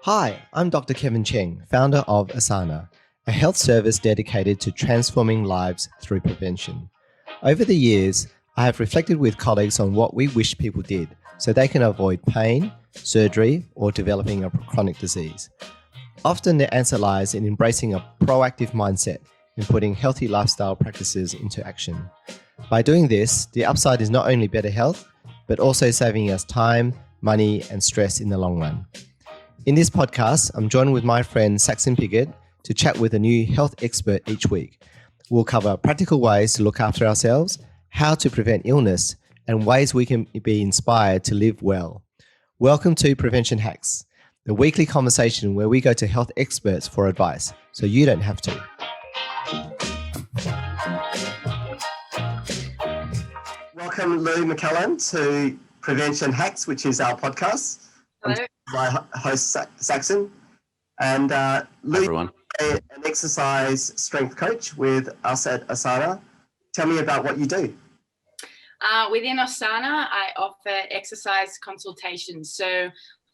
Hi, I'm Dr. Kevin Cheng, founder of Osana, a health service dedicated to transforming lives through prevention. Over the years, I have reflected with colleagues on what we wish people did so they can avoid pain, surgery, or developing a chronic disease. Often the answer lies in embracing a proactive mindset and putting healthy lifestyle practices into action. By doing this, the upside is not only better health, but also saving us time, money, and stress in the long run. In this podcast, I'm joined with my friend Saxon Piggott to chat with a new health expert each week. We'll cover practical ways to look after ourselves, how to prevent illness, and ways we can be inspired to live well. Welcome to Prevention Hacks, the weekly conversation where we go to health experts for advice, so you don't have to. Welcome, Louise McCallum, to Prevention Hacks, which is our podcast. Hello. I'm my host, Saxon. And Louise is an exercise strength coach with us at Osana. Tell me about what you do. Within Osana, I offer exercise consultations. So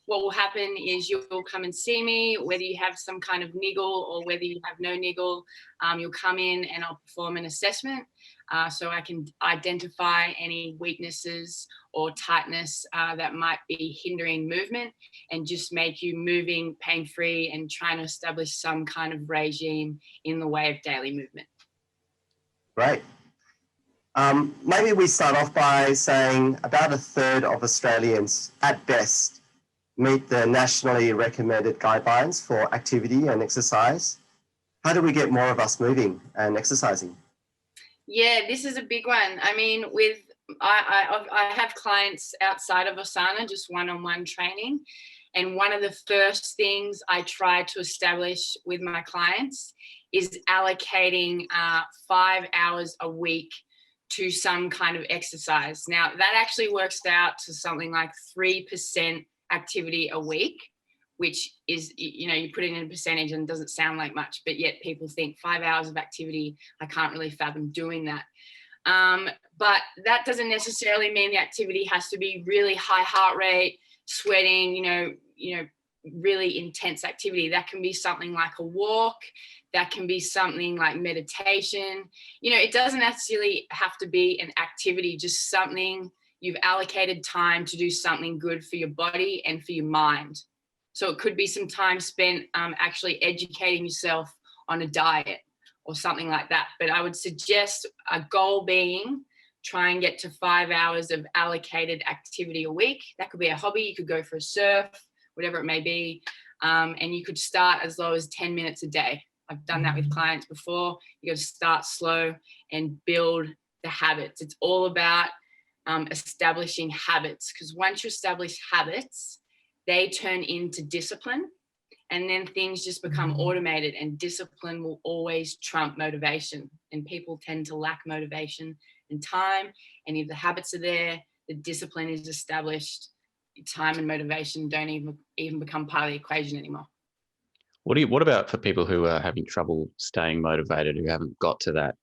what will happen is you'll come and see me, whether you have some kind of niggle or whether you have no niggle. You'll come in and I'll perform an assessment so I can identify any weaknesses or tightness that might be hindering movement and just make you moving pain-free and trying to establish some kind of regime in the way of daily movement. Great. Maybe we start off by saying about a third of Australians, at best, meet the nationally recommended guidelines for activity and exercise. How do we get more of us moving and exercising? Yeah, this is a big one. I mean, I have clients outside of Osana, just one-on-one training. And one of the first things I try to establish with my clients is allocating 5 hours a week to some kind of exercise. Now, that actually works out to something like 3% activity a week, which is, you put it in a percentage and it doesn't sound like much, but yet people think 5 hours of activity, I can't really fathom doing that. But that doesn't necessarily mean the activity has to be really high heart rate, sweating, really intense activity. That can be something like a walk. That can be something like meditation. It doesn't necessarily have to be an activity, just something you've allocated time to do something good for your body and for your mind. So it could be some time spent actually educating yourself on a diet or something like that. But I would suggest a goal being try and get to 5 hours of allocated activity a week. That could be a hobby. You could go for a surf, whatever it may be. And you could start as low as 10 minutes a day. I've done that with clients before. You got to start slow and build the habits. It's all about establishing habits, because once you establish habits, they turn into discipline, and then things just become automated, and discipline will always trump motivation, and people tend to lack motivation and time. And if the habits are there, the discipline is established, time and motivation don't even become part of the equation anymore. What about for people who are having trouble staying motivated, who haven't got to that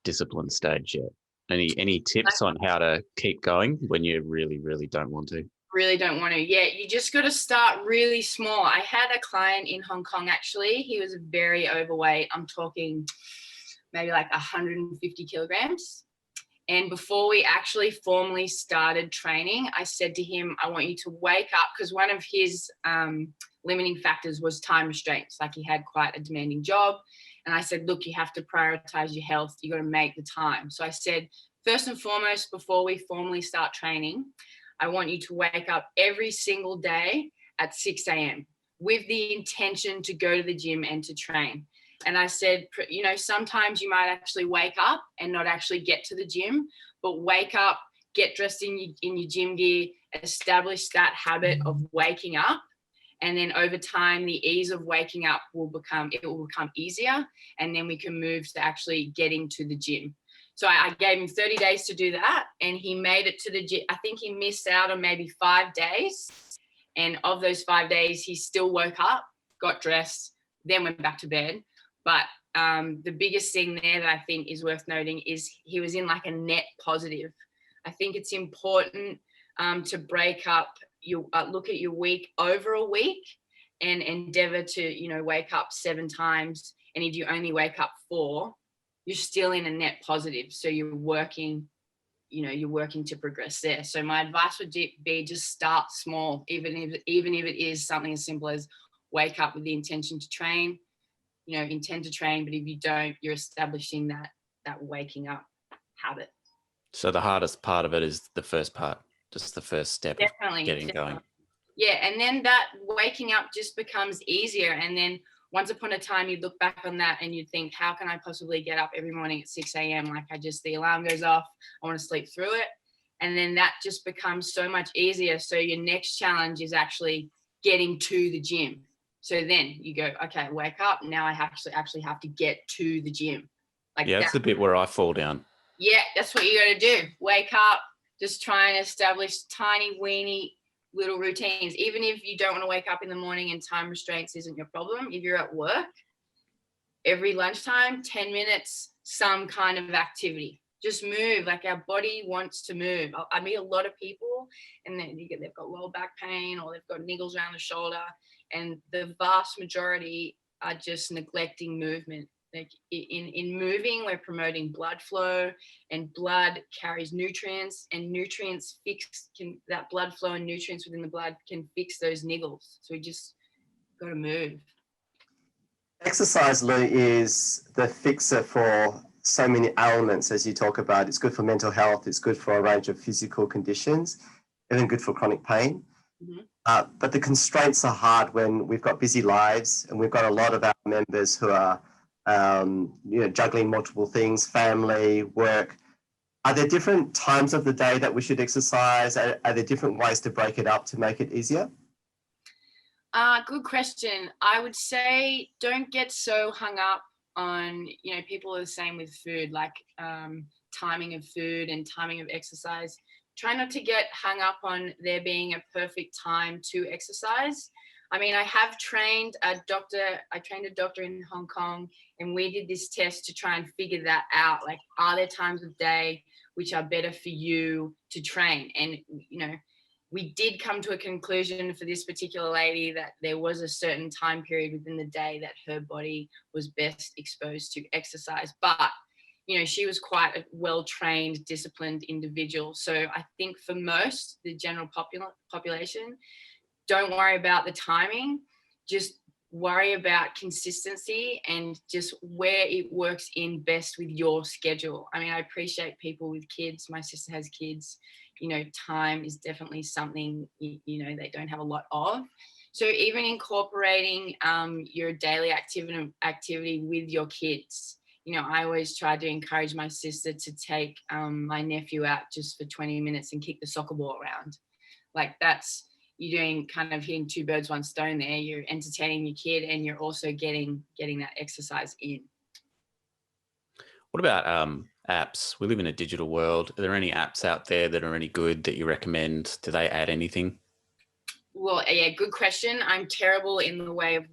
discipline stage yet? Any tips on how to keep going when you really, really don't want to? Really don't want to. Yeah, you just got to start really small. I had a client in Hong Kong, actually. He was very overweight. I'm talking maybe like 150 kilograms. And before we actually formally started training, I said to him, I want you to wake up, because one of his limiting factors was time restraints. Like, he had quite a demanding job. And I said, look, you have to prioritize your health. You got to make the time. So I said, first and foremost, before we formally start training, I want you to wake up every single day at 6 a.m. with the intention to go to the gym and to train. And I said, sometimes you might actually wake up and not actually get to the gym, but wake up, get dressed in your gym gear, establish that habit of waking up. And then over time, the ease of waking up will become easier. And then we can move to actually getting to the gym. So I gave him 30 days to do that. And he made it to the gym. I think he missed out on maybe 5 days. And of those 5 days, he still woke up, got dressed, then went back to bed. But the biggest thing there that I think is worth noting is he was in like a net positive. I think it's important to break up, look at your week over a week and endeavor to, you know, wake up 7 times, and if you only wake up 4, you're still in a net positive. So you're working, you know, you're working to progress there. So my advice would be just start small, even if it is something as simple as wake up with the intention to train, you know, intend to train, but if you don't, you're establishing that waking up habit. So the hardest part of it is the first part, just the first step Definitely, of getting going. Yeah, and then that waking up just becomes easier. And then once upon a time, you look back on that and you think, how can I possibly get up every morning at 6 a.m.? Like the alarm goes off, I want to sleep through it. And then that just becomes so much easier. So your next challenge is actually getting to the gym. So then you go, okay, wake up. Now I actually have to get to the gym. Like that's the bit where I fall down. Yeah, that's what you got to do. Wake up, just try and establish tiny, weeny little routines. Even if you don't want to wake up in the morning and time restraints isn't your problem. If you're at work, every lunchtime, 10 minutes, some kind of activity. Just move. Like our body wants to move. I meet a lot of people and then they've got lower back pain or they've got niggles around the shoulder, and the vast majority are just neglecting movement. Like in moving, we're promoting blood flow, and blood carries nutrients, and nutrients that blood flow and nutrients within the blood can fix those niggles. So we just got to move. Exercise, Lou, is the fixer for so many ailments, as you talk about. It's good for mental health. It's good for a range of physical conditions, even good for chronic pain. Mm-hmm. But the constraints are hard when we've got busy lives, and we've got a lot of our members who are juggling multiple things, family, work. Are there different times of the day that we should exercise? Are there different ways to break it up to make it easier? Good question. I would say don't get so hung up on, people are the same with food, like timing of food and timing of exercise. Try not to get hung up on there being a perfect time to exercise. I mean, I trained a doctor in Hong Kong, and we did this test to try and figure that out. Like, are there times of day which are better for you to train? And, we did come to a conclusion for this particular lady that there was a certain time period within the day that her body was best exposed to exercise. But, she was quite a well-trained, disciplined individual. So I think for most, the general population, don't worry about the timing, just worry about consistency and just where it works in best with your schedule. I mean, I appreciate people with kids. My sister has kids. Time is definitely something, they don't have a lot of. So even incorporating your daily activity with your kids. I always try to encourage my sister to take my nephew out just for 20 minutes and kick the soccer ball around. Like, that's, you're doing kind of hitting 2 birds, 1 stone there. You're entertaining your kid and you're also getting that exercise in. What about apps? We live in a digital world. Are there any apps out there that are any good that you recommend? Do they add anything? Well, yeah, good question. I'm terrible in the way of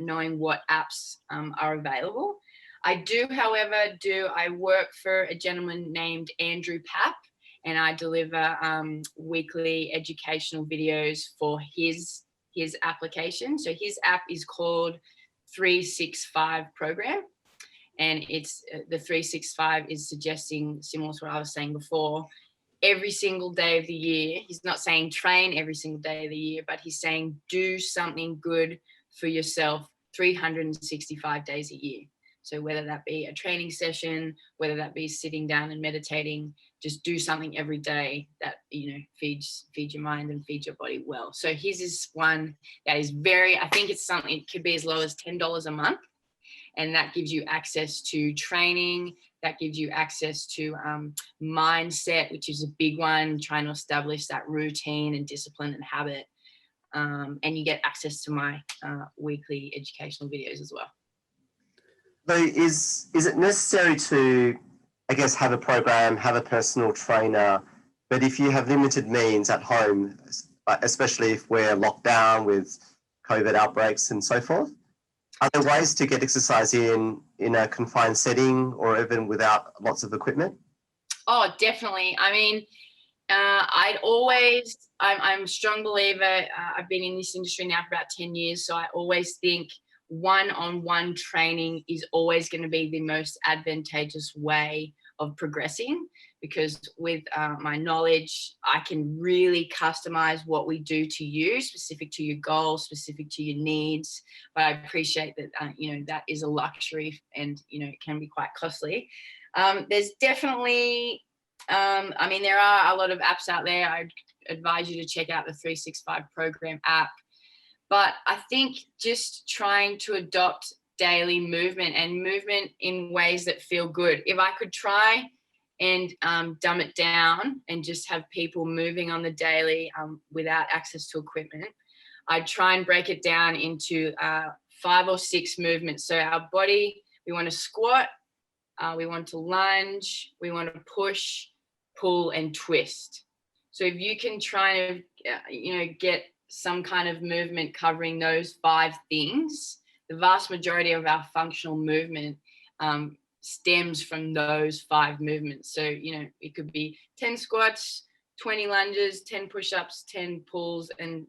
knowing what apps are available. I do, however, I work for a gentleman named Andrew Papp, and I deliver weekly educational videos for his application. So his app is called 365 Program, and it's the 365 is suggesting, similar to what I was saying before, every single day of the year. He's not saying train every single day of the year, but he's saying do something good for yourself 365 days a year. So whether that be a training session, whether that be sitting down and meditating, just do something every day that, feeds your mind and feeds your body well. So his is one that is I think it's something, it could be as low as $10 a month. And that gives you access to training, that gives you access to mindset, which is a big one, trying to establish that routine and discipline and habit. And you get access to my weekly educational videos as well. So is it necessary to, I guess, have a program, have a personal trainer, but if you have limited means at home, especially if we're locked down with COVID outbreaks and so forth, are there ways to get exercise in a confined setting or even without lots of equipment? Oh, definitely. I mean, I'm a strong believer. I've been in this industry now for about 10 years. So I always think one-on-one training is always going to be the most advantageous way of progressing, because with my knowledge, I can really customize what we do to you, specific to your goals, specific to your needs. But I appreciate that, that is a luxury, and, it can be quite costly. There's definitely, there are a lot of apps out there. I'd advise you to check out the 365 program app. But I think just trying to adopt daily movement and movement in ways that feel good. If I could try and dumb it down and just have people moving on the daily without access to equipment, I'd try and break it down into 5 or 6 movements. So our body, we want to squat, we want to lunge, we want to push, pull, and twist. So if you can try and, get some kind of movement covering those 5 things, the vast majority of our functional movement stems from those 5 movements. So, it could be 10 squats, 20 lunges, 10 push-ups, 10 pulls, and,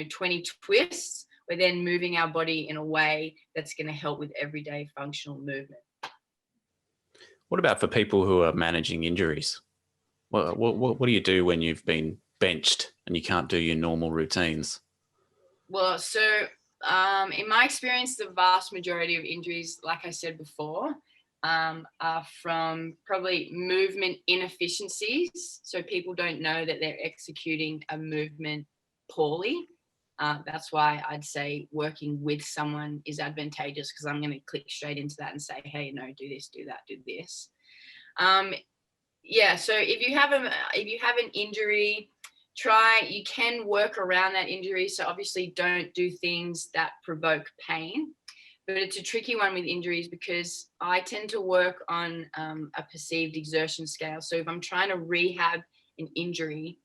20 twists. We're then moving our body in a way that's going to help with everyday functional movement. What about for people who are managing injuries? What do you do when you've been benched and you can't do your normal routines? Well, so in my experience, the vast majority of injuries, like I said before, are from probably movement inefficiencies. So people don't know that they're executing a movement poorly. That's why I'd say working with someone is advantageous, because I'm going to click straight into that and say, hey, no, do this, do that, do this. So if you have an injury, you can work around that injury. So obviously don't do things that provoke pain, but it's a tricky one with injuries, because I tend to work on a perceived exertion scale. So if I'm trying to rehab an injury,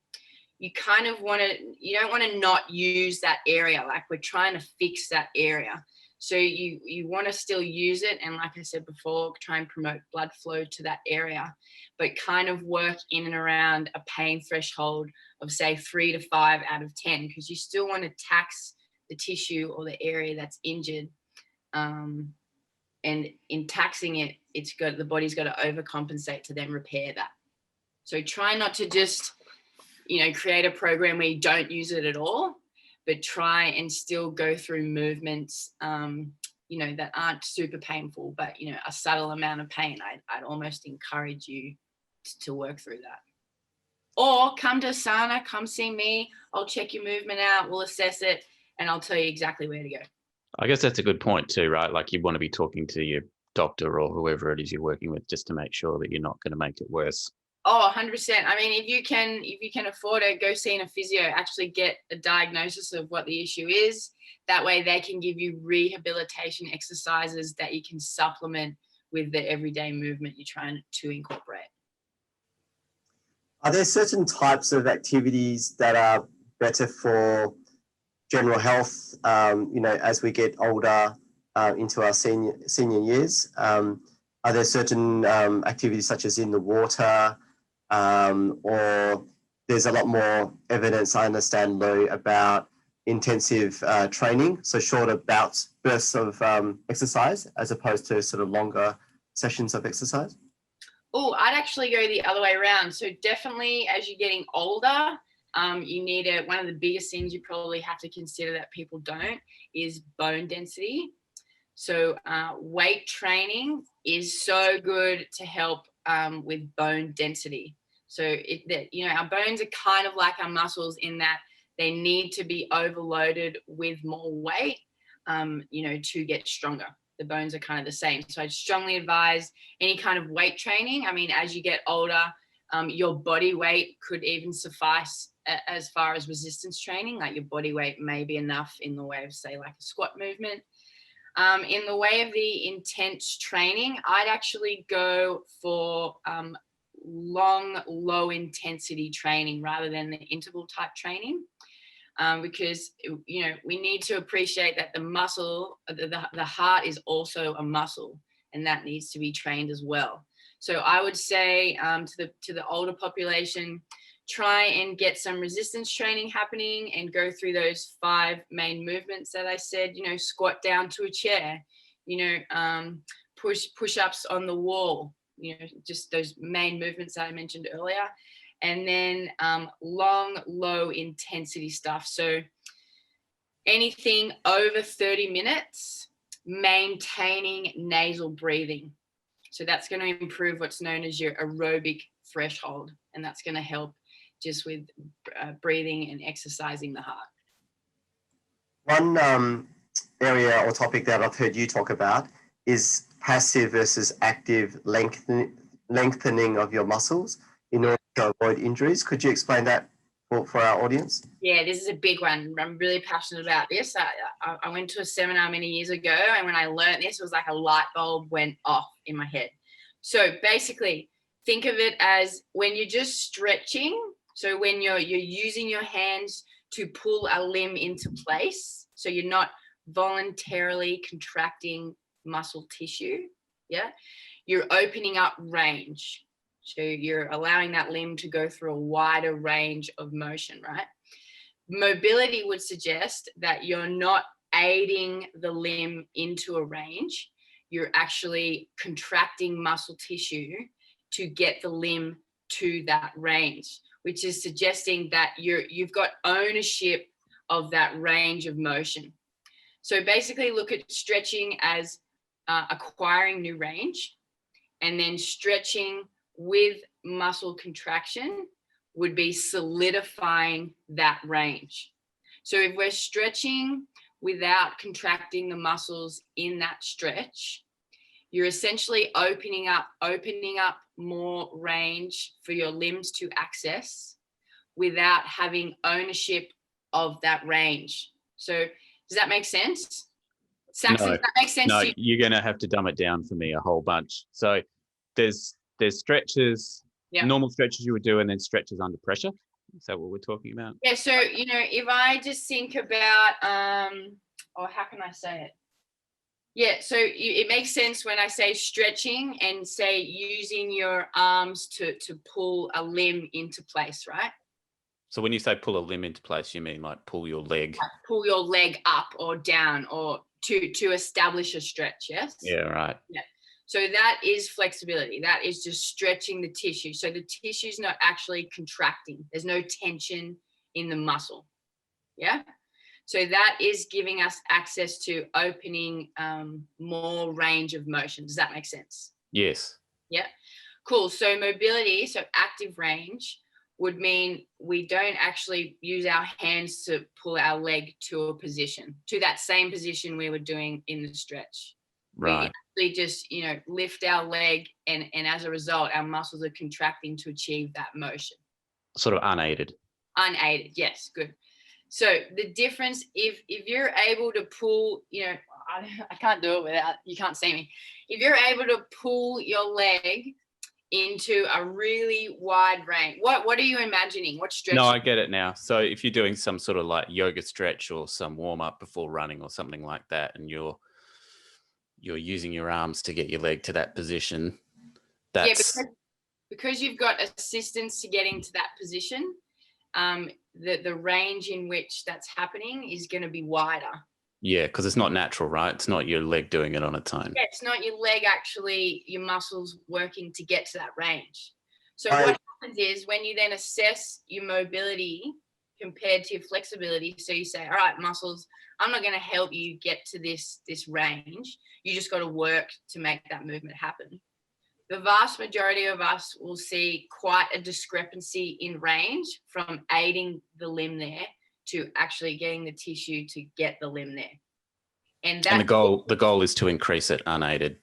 you don't want to not use that area. Like, we're trying to fix that area. So you want to still use it. And like I said before, try and promote blood flow to that area, but kind of work in and around a pain threshold of, say, 3 to 5 out of 10, because you still want to tax the tissue or the area that's injured. And in taxing it, the body's got to overcompensate to then repair that. So try not to just, create a program where you don't use it at all, but try and still go through movements, that aren't super painful, but, a subtle amount of pain. I'd almost encourage you to work through that. Or come to Osana, come see me. I'll check your movement out. We'll assess it, and I'll tell you exactly where to go. I guess that's a good point too, right? Like, you want to be talking to your doctor or whoever it is you're working with, just to make sure that you're not going to make it worse. Oh, 100%. If you can afford it, go see a physio, actually get a diagnosis of what the issue is. That way they can give you rehabilitation exercises that you can supplement with the everyday movement you're trying to incorporate. Are there certain types of activities that are better for general health, as we get older into our senior years? Are there certain activities such as in the water, or there's a lot more evidence, I understand, Lou, about intensive training, so shorter bursts of exercise as opposed to sort of longer sessions of exercise? Oh, I'd actually go the other way around. So definitely as you're getting older, you need one of the biggest things you probably have to consider that people don't is bone density. So weight training is so good to help with bone density. So our bones are kind of like our muscles in that they need to be overloaded with more weight, to get stronger. The bones are kind of the same. So I'd strongly advise any kind of weight training. As you get older, your body weight could even suffice as far as resistance training. Like, your body weight may be enough in the way of, say, like a squat movement. In the way of the intense training, I'd actually go for long, low intensity training rather than the interval type training, because, we need to appreciate that the muscle, the heart is also a muscle, and that needs to be trained as well. So I would say to the older population, try and get some resistance training happening and go through those 5 main movements that I said, squat down to a chair, push-ups on the wall, just those main movements that I mentioned earlier. And then long, low intensity stuff. So anything over 30 minutes, maintaining nasal breathing. So that's going to improve what's known as your aerobic threshold. And that's going to help just with breathing and exercising the heart. One area or topic that I've heard you talk about is passive versus active lengthening of your muscles in order to avoid injuries. Could you explain that for our audience? Yeah, this is a big one. I'm really passionate about this. I went to a seminar many years ago, and when I learned this, it was like a light bulb went off in my head. So basically, think of it as when you're just stretching. So when you're using your hands to pull a limb into place, so you're not voluntarily contracting muscle tissue, you're opening up range. So you're allowing that limb to go through a wider range of motion, right? Mobility would suggest that you're not aiding the limb into a range. You're actually contracting muscle tissue to get the limb to that range, which is suggesting that you've got ownership of that range of motion. So basically look at stretching as acquiring new range, and then stretching with muscle contraction would be solidifying that range. So if we're stretching without contracting the muscles in that stretch, you're essentially opening up more range for your limbs to access without having ownership of that range. So does that make sense? Saxon, No, does that make sense? No, to you? you're going to have to dumb it down for me a whole bunch. So there's stretches, normal stretches you would do, and then stretches under pressure. Is that what we're talking about? Yeah, so, if I just think about, how can I say it? Yeah, so it makes sense when I say stretching and say using your arms to pull a limb into place, right? So when you say pull a limb into place, you mean like pull your leg? Pull your leg up or down, or to establish a stretch, yes? Yeah, right. Yeah. So that is flexibility. That is just stretching the tissue. So the tissue is not actually contracting. There's no tension in the muscle. Yeah. So that is giving us access to opening more range of motion. Does that make sense? Yes. Yeah. Cool. So mobility, so active range would mean we don't actually use our hands to pull our leg to a position, to that same position we were doing in the stretch. Right. We actually just, lift our leg, and as a result, our muscles are contracting to achieve that motion. Sort of unaided. Unaided, yes, good. So the difference, if you're able to pull, I can't do it without, you can't see me. If you're able to pull your leg into a really wide range, what are you imagining? What stretch? No, I get it now. So if you're doing some sort of like yoga stretch or some warm up before running or something like that, and you're using your arms to get your leg to that position, that's because you've got assistance to getting to that position. The range in which that's happening is going to be wider. Yeah, because it's not natural, right? It's not your leg doing it on its own. Yeah, it's not your leg actually, your muscles working to get to that range. So what happens is when you then assess your mobility compared to your flexibility, so you say, all right, muscles, I'm not going to help you get to this range. You just got to work to make that movement happen. The vast majority of us will see quite a discrepancy in range from aiding the limb there to actually getting the tissue to get the limb there. And the goal is to increase it unaided.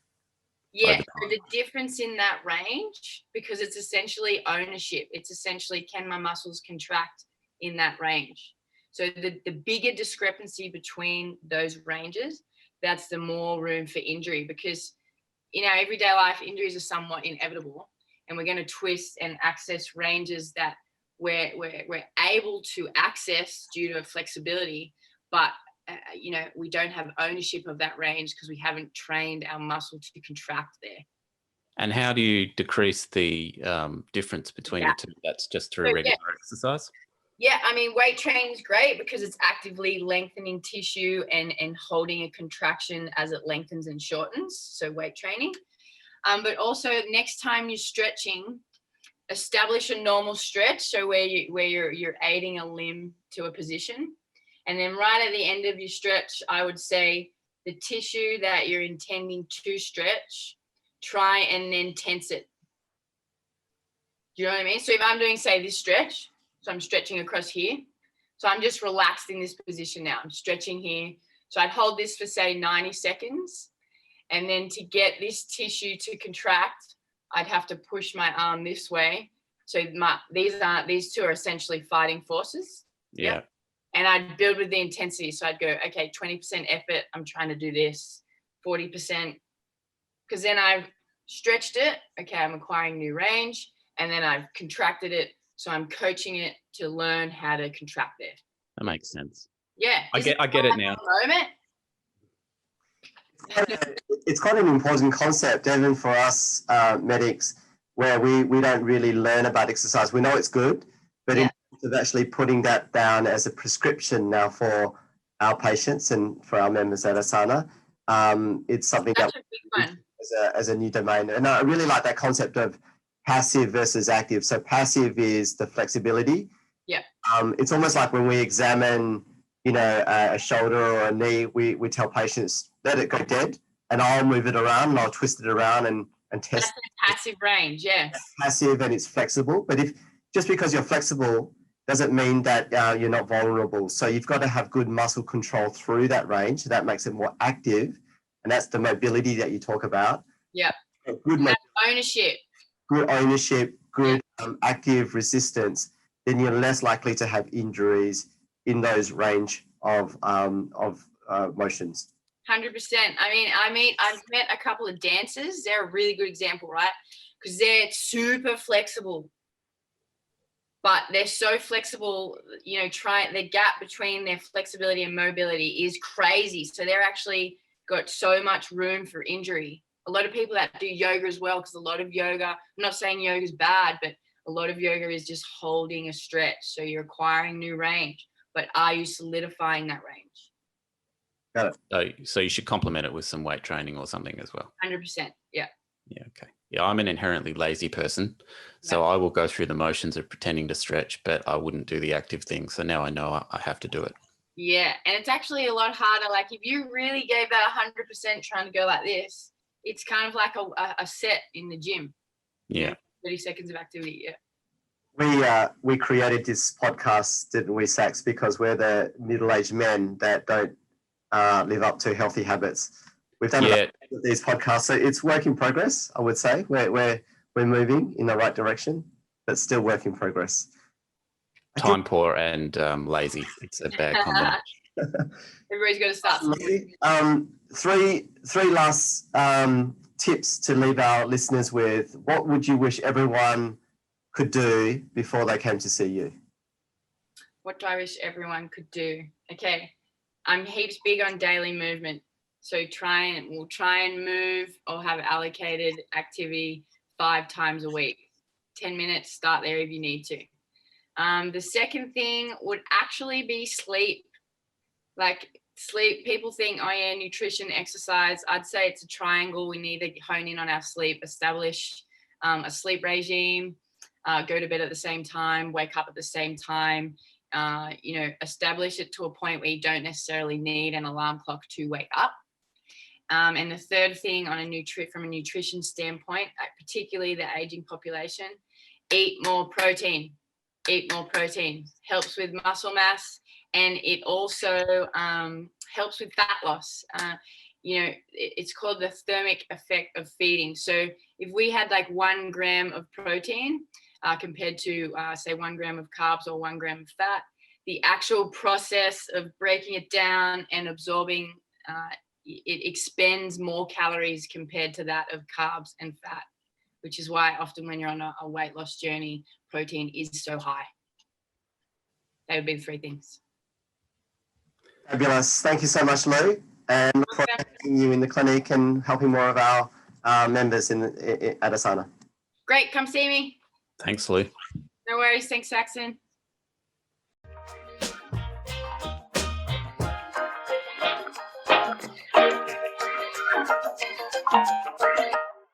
Yeah, so the difference in that range, because it's essentially ownership, it's essentially, can my muscles contract in that range? So the bigger discrepancy between those ranges, that's the more room for injury, because in our everyday life, injuries are somewhat inevitable, and we're going to twist and access ranges that we're able to access due to flexibility, but we don't have ownership of that range because we haven't trained our muscle to contract there. And how do you decrease the difference between the two? That's just through regular exercise? Yeah, I mean, weight training is great because it's actively lengthening tissue and holding a contraction as it lengthens and shortens. So weight training. But also next time you're stretching, establish a normal stretch. So where you're aiding a limb to a position. And then right at the end of your stretch, I would say the tissue that you're intending to stretch, try and then tense it. Do you know what I mean? So if I'm doing, say, this stretch, so I'm stretching across here. So I'm just relaxed in this position now. I'm stretching here. So I'd hold this for, say, 90 seconds. And then to get this tissue to contract, I'd have to push my arm this way. So these two are essentially fighting forces. Yeah. And I'd build with the intensity. So I'd go, okay, 20% effort. I'm trying to do this. 40%. Because then I've stretched it. Okay, I'm acquiring new range. And then I've contracted it. So I'm coaching it to learn how to contract it. That makes sense. Yeah. I get it now. Moment. It's quite an important concept, even for us medics, where we don't really learn about exercise. We know it's good, but in terms of actually putting that down as a prescription now for our patients and for our members at Osana, it's something That's that a big one. as a new domain. And I really like that concept of passive versus active. So passive is the flexibility. Yeah. It's almost like when we examine, a shoulder or a knee, we tell patients, let it go dead, and I'll move it around and I'll twist it around and test. That's a passive range, yeah. It's passive and it's flexible. But just because you're flexible doesn't mean that you're not vulnerable. So you've got to have good muscle control through that range. That makes it more active. And that's the mobility that you talk about. Yeah. Good ownership. Good ownership, good active resistance, then you're less likely to have injuries in those range of motions. 100%. I mean, I've met a couple of dancers. They're a really good example, right? Because they're super flexible, but they're so flexible. The gap between their flexibility and mobility is crazy. So they're actually got so much room for injury. A lot of people that do yoga as well, because a lot of yoga, I'm not saying yoga is bad, but a lot of yoga is just holding a stretch. So you're acquiring new range, but are you solidifying that range? Got it. So you should complement it with some weight training or something as well. 100%. Yeah. Yeah. Okay. Yeah. I'm an inherently lazy person. So I will go through the motions of pretending to stretch, but I wouldn't do the active thing. So now I know I have to do it. Yeah. And it's actually a lot harder. Like if you really gave that 100% trying to go like this, it's kind of like a set in the gym. Yeah. 30 seconds of activity. Yeah. We created this podcast, didn't we, Sax? Because we're the middle-aged men that don't live up to healthy habits. We've done these podcasts, so it's work in progress. I would say we're moving in the right direction, but still work in progress. Time poor and lazy. It's a bad combination. Everybody's got to start. Three last tips to leave our listeners with. What would you wish everyone could do before they came to see you? What do I wish everyone could do? Okay, I'm heaps big on daily movement. So we'll try and move or have allocated activity 5 times a week. 10 minutes, start there if you need to. The second thing would actually be sleep. Like sleep, people think, oh yeah, nutrition, exercise. I'd say it's a triangle. We need to hone in on our sleep, establish a sleep regime, go to bed at the same time, wake up at the same time, establish it to a point where you don't necessarily need an alarm clock to wake up. And the third thing from a nutrition standpoint, particularly the aging population, eat more protein. Helps with muscle mass, and it also helps with fat loss. It's called the thermic effect of feeding. So if we had like 1 gram of protein compared to say 1 gram of carbs or 1 gram of fat, the actual process of breaking it down and absorbing it expends more calories compared to that of carbs and fat, which is why often when you're on a weight loss journey, protein is so high. They would be the 3 things. Fabulous. Thank you so much, Lou. And look forward to having you in the clinic and helping more of our members at Osana. Great. Come see me. Thanks, Lou. No worries. Thanks, Saxon.